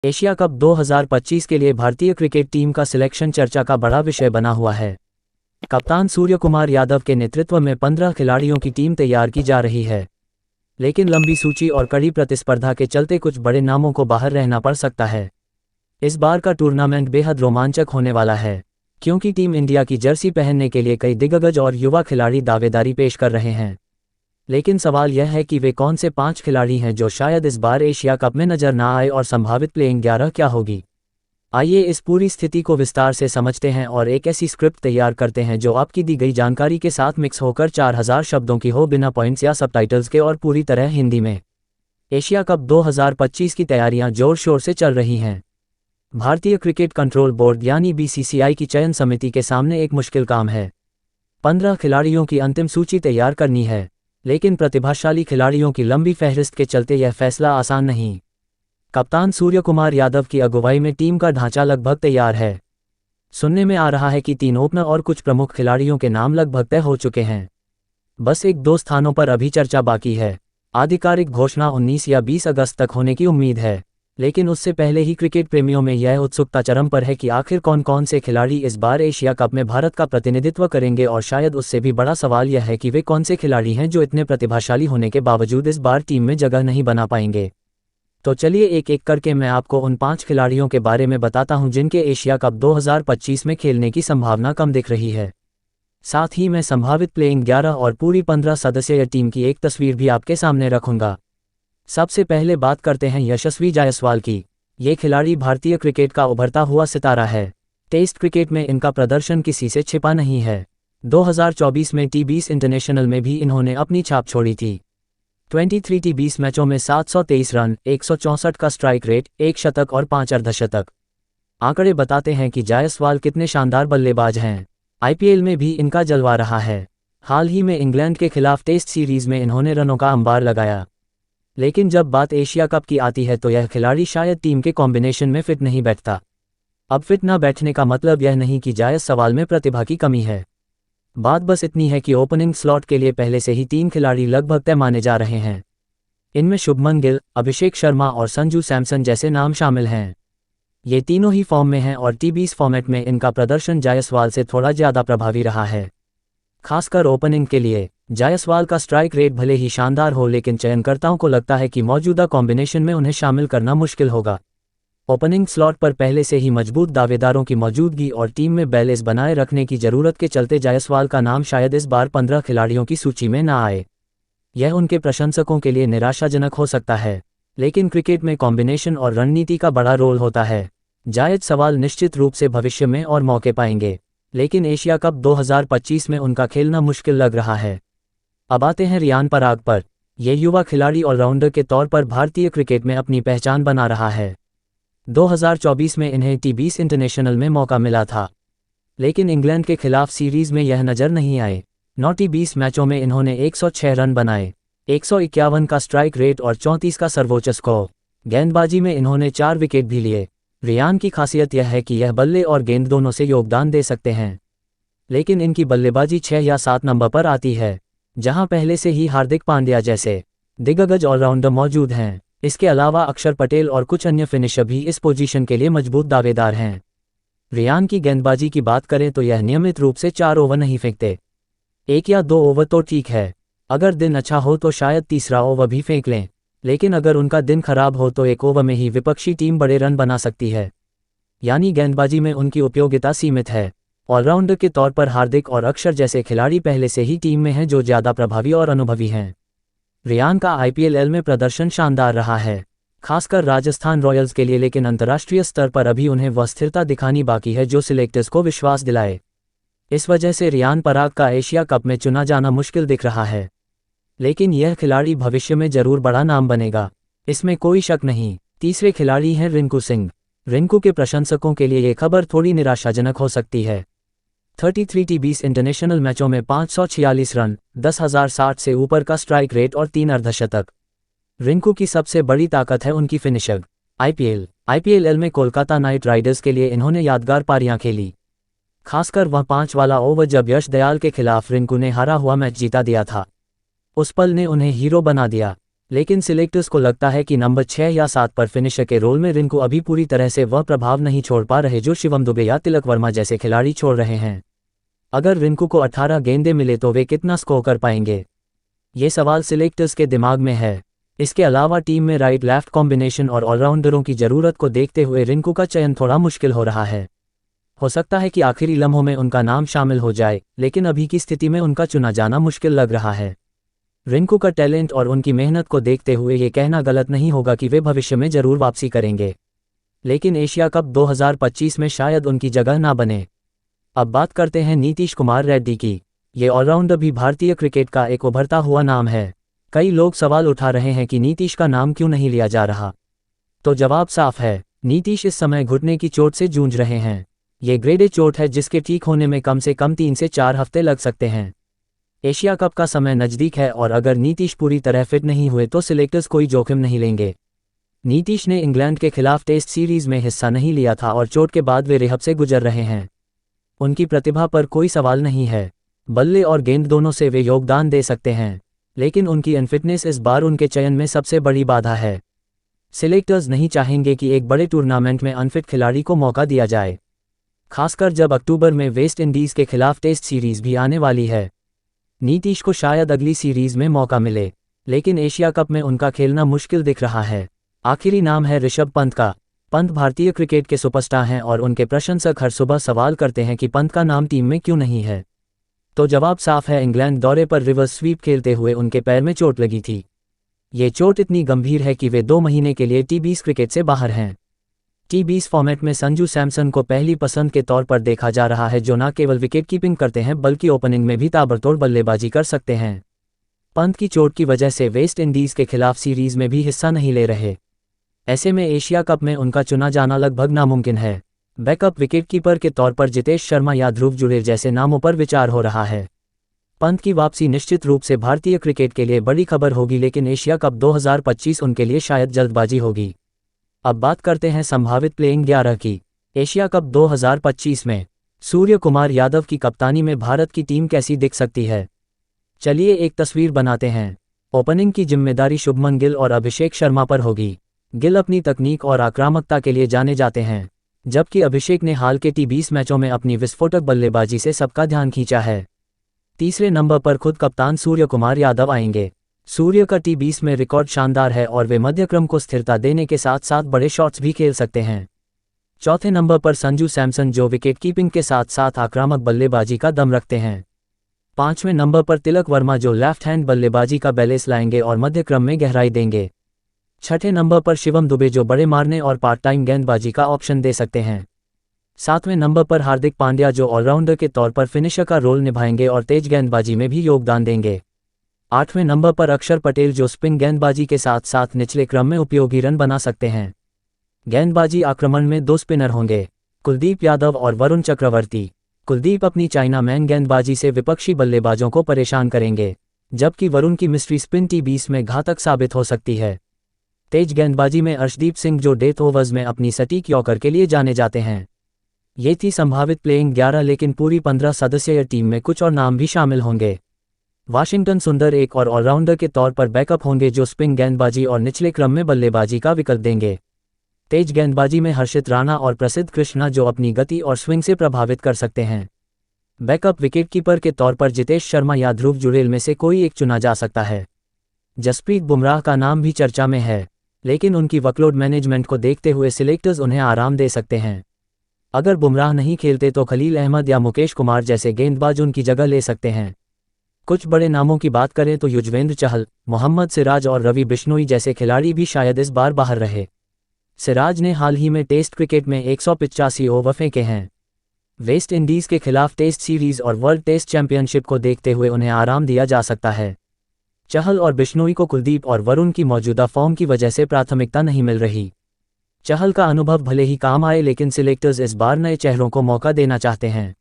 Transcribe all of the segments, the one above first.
Asia cup 2025 के लिए भारतीय क्रिकेट टीम का सिलेक्शन चर्चा का बड़ा विषय बना हुआ है। कप्तान सूर्यकुमार यादव के नेतृत्व में 15 खिलाड़ियों की टीम तैयार की जा रही है, लेकिन लंबी सूची और कड़ी प्रतिस्पर्धा के चलते कुछ बड़े नामों को बाहर रहना पड़ सकता है। इस बार का टूर्नामेंट बेहद रोमांचक होने वाला है, क्योंकि टीम इंडिया की जर्सी पहनने के लिए कई दिग्गज और युवा खिलाड़ी दावेदारी पेश कर रहे हैं। लेकिन सवाल यह है कि वे कौन से 5 खिलाड़ी हैं जो शायद इस बार एशिया कप में नजर ना आए और संभावित प्लेइंग 11 क्या होगी। आइए इस पूरी स्थिति को विस्तार से समझते हैं और एक ऐसी स्क्रिप्ट तैयार करते हैं जो आपकी दी गई जानकारी के साथ मिक्स होकर 4000 शब्दों की हो, बिना पॉइंट्स या सबटाइटल्स के और पूरी तरह हिंदी में। एशिया कप 2025 की तैयारियां जोर शोर से चल रही हैं। भारतीय क्रिकेट कंट्रोल बोर्ड यानी बीसीसीआई की चयन समिति के सामने एक मुश्किल काम है। 15 खिलाड़ियों की अंतिम सूची तैयार करनी है, लेकिन प्रतिभाशाली खिलाड़ियों की लंबी फहरिस्त के चलते यह फैसला आसान नहीं। कप्तान सूर्यकुमार यादव की अगुवाई में टीम का ढांचा लगभग तैयार है। सुनने में आ रहा है कि 3 ओपनर और कुछ प्रमुख खिलाड़ियों के नाम लगभग तय हो चुके हैं। बस 1-2 स्थानों पर अभी चर्चा बाकी है। आधिकारिक घोषणा 19 या 20 अगस्त तक होने की उम्मीद है, लेकिन उससे पहले ही क्रिकेट प्रेमियों में यह उत्सुकता चरम पर है कि आखिर कौन कौन से खिलाड़ी इस बार एशिया कप में भारत का प्रतिनिधित्व करेंगे, और शायद उससे भी बड़ा सवाल यह है कि वे कौन से खिलाड़ी हैं जो इतने प्रतिभाशाली होने के बावजूद इस बार टीम में जगह नहीं बना पाएंगे। तो चलिए एक एक करके मैं आपको उन 5 खिलाड़ियों के बारे में बताता हूं जिनके एशिया कप 2025 में खेलने की संभावना कम दिख रही है। साथ ही मैं संभावित प्लेइंग 11 और पूरी 15 सदस्यीय टीम की एक तस्वीर भी आपके सामने रखूंगा। सबसे पहले बात करते हैं यशस्वी जायसवाल की। ये खिलाड़ी भारतीय क्रिकेट का उभरता हुआ सितारा है। टेस्ट क्रिकेट में इनका प्रदर्शन किसी से छिपा नहीं है। 2024 में T20 इंटरनेशनल में भी इन्होंने अपनी छाप छोड़ी थी। 23 T20 मैचों में 723 रन, 164 का स्ट्राइक रेट, 1 शतक और 5 अर्धशतक। आंकड़े बताते हैं कि जायसवाल कितने शानदार बल्लेबाज हैं। IPL में भी इनका जलवा रहा है। हाल ही में इंग्लैंड के खिलाफ टेस्ट सीरीज में इन्होंने रनों का अंबार लगाया। लेकिन जब बात एशिया कप की आती है तो यह खिलाड़ी शायद टीम के कॉम्बिनेशन में फिट नहीं बैठता। अब फिट ना बैठने का मतलब यह नहीं कि जायसवाल में प्रतिभा की कमी है। बात बस इतनी है कि ओपनिंग स्लॉट के लिए पहले से ही 3 खिलाड़ी लगभग तय माने जा रहे हैं। इनमें शुभमन गिल, अभिषेक शर्मा और संजू सैमसन जैसे नाम शामिल हैं। ये तीनों ही फॉर्म में हैं और T20 फॉर्मेट में इनका प्रदर्शन जायसवाल से थोड़ा ज़्यादा प्रभावी रहा है। खासकर ओपनिंग के लिए जायसवाल का स्ट्राइक रेट भले ही शानदार हो, लेकिन चयनकर्ताओं को लगता है कि मौजूदा कॉम्बिनेशन में उन्हें शामिल करना मुश्किल होगा। ओपनिंग स्लॉट पर पहले से ही मजबूत दावेदारों की मौजूदगी और टीम में बैलेंस बनाए रखने की जरूरत के चलते जायसवाल का नाम शायद इस बार 15 खिलाड़ियों की सूची में ना आए। यह उनके प्रशंसकों के लिए निराशाजनक हो सकता है, लेकिन क्रिकेट में कॉम्बिनेशन और रणनीति का बड़ा रोल होता है। जायसवाल निश्चित रूप से भविष्य में और मौके पाएंगे, लेकिन एशिया कप 2025 में उनका खेलना मुश्किल लग रहा है। अब आते हैं रियान पराग पर। यह युवा खिलाड़ी ऑलराउंडर के तौर पर भारतीय क्रिकेट में अपनी पहचान बना रहा है। 2024 में इन्हें T20 इंटरनेशनल में मौका मिला था, लेकिन इंग्लैंड के खिलाफ सीरीज में यह नजर नहीं आए। 9 T20 मैचों में इन्होंने 106 रन बनाए, 151 का स्ट्राइक रेट और 34 का सर्वोच्च स्कोर। गेंदबाजी में इन्होंने 4 विकेट भी लिए। रियान की खासियत यह है कि यह बल्ले और गेंद दोनों से योगदान दे सकते हैं, लेकिन इनकी बल्लेबाजी 6 या 7 नंबर पर आती है, जहां पहले से ही हार्दिक पांड्या जैसे दिग्गज ऑलराउंडर मौजूद हैं। इसके अलावा अक्षर पटेल और कुछ अन्य फिनिशर भी इस पोजीशन के लिए मजबूत दावेदार हैं। रियान की गेंदबाजी की बात करें तो यह नियमित रूप से 4 ओवर नहीं फेंकते। 1 या 2 ओवर तो ठीक है, अगर दिन अच्छा हो तो शायद तीसरा ओवर भी फेंक लें, लेकिन अगर उनका दिन खराब हो तो 1 ओवर में ही विपक्षी टीम बड़े रन बना सकती है। यानी गेंदबाजी में उनकी उपयोगिता सीमित है। ऑलराउंडर के तौर पर हार्दिक और अक्षर जैसे खिलाड़ी पहले से ही टीम में हैं जो ज़्यादा प्रभावी और अनुभवी हैं। रियान का IPL में प्रदर्शन शानदार रहा है, खासकर राजस्थान रॉयल्स के लिए, लेकिन अंतर्राष्ट्रीय स्तर पर अभी उन्हें वह स्थिरता दिखानी बाकी है जो सिलेक्टर्स को विश्वास दिलाए। इस वजह से रियान पराग का एशिया कप में चुना जाना मुश्किल दिख रहा है, लेकिन यह खिलाड़ी भविष्य में जरूर बड़ा नाम बनेगा, इसमें कोई शक नहीं। तीसरे खिलाड़ी हैं रिंकू सिंह। रिंकू के प्रशंसकों के लिए ये खबर थोड़ी निराशाजनक हो सकती है। 33 T20 इंटरनेशनल मैचों में 546 रन, 10,060 से ऊपर का स्ट्राइक रेट और 3 अर्धशतक। रिंकू की सबसे बड़ी ताकत है उनकी फिनिशिंग। IPL में कोलकाता नाइट राइडर्स के लिए इन्होंने यादगार पारियां खेली, खासकर वह 5 वाला ओवर जब यश दयाल के खिलाफ रिंकू ने हारा हुआ मैच जीता दिया था। उस पल ने उन्हें हीरो बना दिया। लेकिन सिलेक्टर्स को लगता है कि नंबर 6 या 7 पर फिनिशर के रोल में रिंकू अभी पूरी तरह से वह प्रभाव नहीं छोड़ पा रहे जो शिवम दुबे या तिलक वर्मा जैसे खिलाड़ी छोड़ रहे हैं। अगर रिंकू को 18 गेंदें मिले तो वे कितना स्कोर कर पाएंगे, ये सवाल सिलेक्टर्स के दिमाग में है। इसके अलावा टीम में राइट लेफ्ट कॉम्बिनेशन और ऑलराउंडरों की ज़रूरत को देखते हुए रिंकू का चयन थोड़ा मुश्किल हो रहा है। हो सकता है कि आखिरी लम्हों में उनका नाम शामिल हो जाए, लेकिन अभी की स्थिति में उनका चुना जाना मुश्किल लग रहा है। रिंकू का टैलेंट और उनकी मेहनत को देखते हुए ये कहना गलत नहीं होगा कि वे भविष्य में जरूर वापसी करेंगे, लेकिन एशिया कप 2025 में शायद उनकी जगह ना बने। अब बात करते हैं नीतीश कुमार रेड्डी की। ये ऑलराउंडर भी भारतीय क्रिकेट का एक उभरता हुआ नाम है। कई लोग सवाल उठा रहे हैं कि नीतीश का नाम क्यों नहीं लिया जा रहा। तो जवाब साफ है, नीतीश इस समय घुटने की चोट से जूझ रहे हैं। ये ग्रेड ए चोट है जिसके ठीक होने में कम से कम 3 से 4 हफ्ते लग सकते हैं। एशिया कप का समय नज़दीक है और अगर नीतीश पूरी तरह फिट नहीं हुए तो सिलेक्टर्स कोई जोखिम नहीं लेंगे। नीतीश ने इंग्लैंड के खिलाफ टेस्ट सीरीज में हिस्सा नहीं लिया था और चोट के बाद वे रिहब से गुजर रहे हैं। उनकी प्रतिभा पर कोई सवाल नहीं है, बल्ले और गेंद दोनों से वे योगदान दे सकते हैं, लेकिन उनकी अनफिटनेस इस बार उनके चयन में सबसे बड़ी बाधा है। सिलेक्टर्स नहीं चाहेंगे कि एक बड़े टूर्नामेंट में अनफिट खिलाड़ी को मौका दिया जाए, खासकर जब अक्टूबर में वेस्ट इंडीज़ के खिलाफ टेस्ट सीरीज भी आने वाली है। नीतीश को शायद अगली सीरीज में मौका मिले, लेकिन एशिया कप में उनका खेलना मुश्किल दिख रहा है। आखिरी नाम है ऋषभ पंत का। पंत भारतीय क्रिकेट के सुपरस्टार हैं और उनके प्रशंसक हर सुबह सवाल करते हैं कि पंत का नाम टीम में क्यों नहीं है। तो जवाब साफ है, इंग्लैंड दौरे पर रिवर्स स्वीप खेलते हुए उनके पैर में चोट लगी थी। ये चोट इतनी गंभीर है कि वे 2 महीने के लिए T20 क्रिकेट से बाहर हैं। T20 फॉर्मेट में संजू सैमसन को पहली पसंद के तौर पर देखा जा रहा है, जो न केवल विकेट कीपिंग करते हैं बल्कि ओपनिंग में भी ताबड़तोड़ बल्लेबाजी कर सकते हैं। पंत की चोट की वजह से वेस्ट इंडीज़ के खिलाफ सीरीज में भी हिस्सा नहीं ले रहे। ऐसे में एशिया कप में उनका चुना जाना लगभग नामुमकिन है। बैकअप विकेटकीपर के तौर पर जितेश शर्मा या ध्रुव जुरेल जैसे नामों पर विचार हो रहा है। पंत की वापसी निश्चित रूप से भारतीय क्रिकेट के लिए बड़ी खबर होगी, लेकिन एशिया कप 2025 उनके लिए शायद जल्दबाजी होगी। अब बात करते हैं संभावित प्लेइंग 11 की। एशिया कप 2025 में सूर्य कुमार यादव की कप्तानी में भारत की टीम कैसी दिख सकती है, चलिए एक तस्वीर बनाते हैं। ओपनिंग की जिम्मेदारी शुभमन गिल और अभिषेक शर्मा पर होगी। गिल अपनी तकनीक और आक्रामकता के लिए जाने जाते हैं, जबकि अभिषेक ने हाल के T20 मैचों में अपनी विस्फोटक बल्लेबाजी से सबका ध्यान खींचा है। तीसरे नंबर पर खुद कप्तान सूर्य कुमार यादव आएंगे। सूर्य का T20 में रिकॉर्ड शानदार है और वे मध्यक्रम को स्थिरता देने के साथ साथ बड़े शॉट्स भी खेल सकते हैं। चौथे नंबर पर संजू सैमसन, जो विकेट कीपिंग के साथ साथ आक्रामक बल्लेबाजी का दम रखते हैं। पांचवें नंबर पर तिलक वर्मा, जो लेफ्ट हैंड बल्लेबाजी का बैलेंस लाएंगे और मध्यक्रम में गहराई देंगे। छठे नंबर पर शिवम दुबे, जो बड़े मारने और पार्ट टाइम गेंदबाजी का ऑप्शन दे सकते हैं। सातवें नंबर पर हार्दिक पांड्या, जो ऑलराउंडर के तौर पर फिनिशर का रोल निभाएंगे और तेज गेंदबाजी में भी योगदान देंगे। आठवें नंबर पर अक्षर पटेल, जो स्पिन गेंदबाजी के साथ साथ निचले क्रम में उपयोगी रन बना सकते हैं। गेंदबाजी आक्रमण में 2 स्पिनर होंगे, कुलदीप यादव और वरुण चक्रवर्ती। कुलदीप अपनी चाइना मैन गेंदबाजी से विपक्षी बल्लेबाजों को परेशान करेंगे, जबकि वरुण की मिस्ट्री स्पिन T20 में घातक साबित हो सकती है। तेज गेंदबाजी में अर्शदीप सिंह, जो डेथ ओवर्स में अपनी सटीक यॉर्कर के लिए जाने जाते हैं। ये थी संभावित प्लेइंग 11, लेकिन पूरी 15 सदस्यीय टीम में कुछ और नाम भी शामिल होंगे। वाशिंगटन सुंदर एक और ऑलराउंडर के तौर पर बैकअप होंगे, जो स्पिन गेंदबाजी और निचले क्रम में बल्लेबाजी का विकल्प देंगे। तेज गेंदबाजी में हर्षित राणा और प्रसिद्ध कृष्णा, जो अपनी गति और स्विंग से प्रभावित कर सकते हैं। बैकअप विकेटकीपर के तौर पर जितेश शर्मा या ध्रुव जुरेल में से कोई एक चुना जा सकता है। जसप्रीत बुमराह का नाम भी चर्चा में है, लेकिन उनकी वर्कलोड मैनेजमेंट को देखते हुए सिलेक्टर्स उन्हें आराम दे सकते हैं। अगर बुमराह नहीं खेलते तो खलील अहमद या मुकेश कुमार जैसे गेंदबाज उनकी जगह ले सकते हैं। कुछ बड़े नामों की बात करें तो युजवेंद्र चहल, मोहम्मद सिराज और रवि बिश्नोई जैसे खिलाड़ी भी शायद इस बार बाहर रहे। सिराज ने हाल ही में टेस्ट क्रिकेट में 185 ओवर फेंके हैं। वेस्ट इंडीज़ के खिलाफ टेस्ट सीरीज और वर्ल्ड टेस्ट चैंपियनशिप को देखते हुए उन्हें आराम दिया जा सकता है। चहल और बिश्नोई को कुलदीप और वरुण की मौजूदा फॉर्म की वजह से प्राथमिकता नहीं मिल रही। चहल का अनुभव भले ही काम आए, लेकिन सिलेक्टर्स इस बार नए चेहरों को मौका देना चाहते हैं।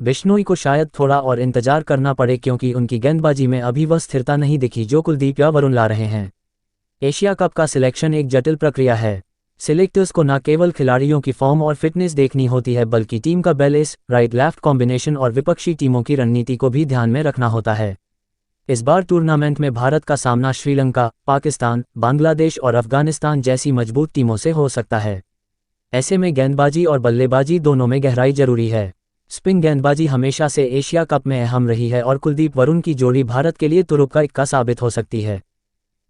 बिश्नोई को शायद थोड़ा और इंतजार करना पड़े, क्योंकि उनकी गेंदबाजी में अभी वह स्थिरता नहीं दिखी जो कुलदीप या वरुण ला रहे हैं। एशिया कप का सिलेक्शन एक जटिल प्रक्रिया है। सिलेक्टर्स को न केवल खिलाड़ियों की फॉर्म और फिटनेस देखनी होती है, बल्कि टीम का बैलेंस, राइट लेफ्ट कॉम्बिनेशन और विपक्षी टीमों की रणनीति को भी ध्यान में रखना होता है। इस बार टूर्नामेंट में भारत का सामना श्रीलंका, पाकिस्तान, बांग्लादेश और अफगानिस्तान जैसी मजबूत टीमों से हो सकता है। ऐसे में गेंदबाजी और बल्लेबाजी दोनों में गहराई जरूरी है। स्पिन गेंदबाजी हमेशा से एशिया कप में अहम रही है और कुलदीप वरुण की जोड़ी भारत के लिए तुरुप का इक्का साबित हो सकती है।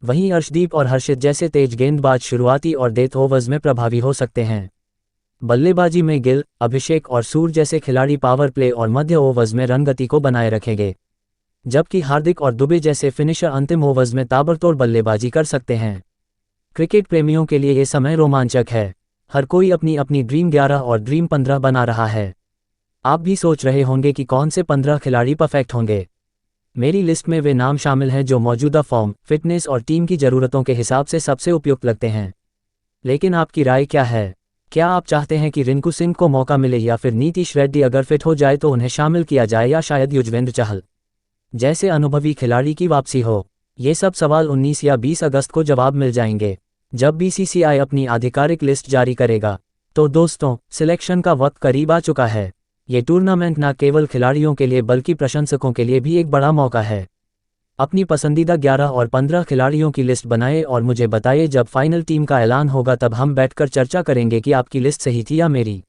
वहीं अर्शदीप और हर्षित जैसे तेज गेंदबाज शुरुआती और डेथ ओवर्स में प्रभावी हो सकते हैं। बल्लेबाजी में गिल, अभिषेक और सूर्य जैसे खिलाड़ी पावर प्ले और मध्य ओवर्स में रन गति को बनाए रखेंगे, जबकि हार्दिक और दुबे जैसे फिनिशर अंतिम ओवर्स में ताबड़तोड़ बल्लेबाजी कर सकते हैं। क्रिकेट प्रेमियों के लिए ये समय रोमांचक है। हर कोई अपनी अपनी ड्रीम 11 और ड्रीम 15 बना रहा है। आप भी सोच रहे होंगे कि कौन से 15 खिलाड़ी परफेक्ट होंगे। मेरी लिस्ट में वे नाम शामिल हैं जो मौजूदा फॉर्म, फिटनेस और टीम की ज़रूरतों के हिसाब से सबसे उपयुक्त लगते हैं। लेकिन आपकी राय क्या है? क्या आप चाहते हैं कि रिंकू सिंह को मौका मिले या फिर नीतीश रेड्डी अगर फिट हो जाए तो उन्हें शामिल किया जाए, या शायद युजवेंद्र चहल जैसे अनुभवी खिलाड़ी की वापसी हो? ये सब सवाल 19 या 20 अगस्त को जवाब मिल जाएंगे, जब बीसीसीआई अपनी आधिकारिक लिस्ट जारी करेगा। तो दोस्तों, सिलेक्शन का वक्त करीब आ चुका है। ये टूर्नामेंट न केवल खिलाड़ियों के लिए बल्कि प्रशंसकों के लिए भी एक बड़ा मौका है। अपनी पसंदीदा 11 और 15 खिलाड़ियों की लिस्ट बनाएं और मुझे बताइए जब फाइनल टीम का ऐलान होगा, तब हम बैठकर चर्चा करेंगे कि आपकी लिस्ट सही थी या मेरी।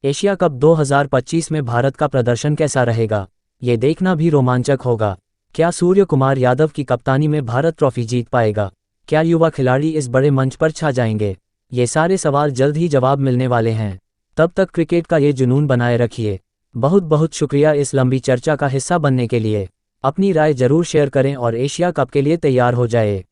एशिया कप 2025 में भारत का प्रदर्शन कैसा रहेगा, ये देखना भी रोमांचक होगा। क्या सूर्य कुमार यादव की कप्तानी में भारत ट्रॉफी जीत पाएगा? क्या युवा खिलाड़ी इस बड़े मंच पर छा जाएंगे? ये सारे सवाल जल्द ही जवाब मिलने वाले हैं। तब तक क्रिकेट का ये जुनून बनाए रखिए। बहुत बहुत शुक्रिया इस लंबी चर्चा का हिस्सा बनने के लिए। अपनी राय जरूर शेयर करें और एशिया कप के लिए तैयार हो जाए।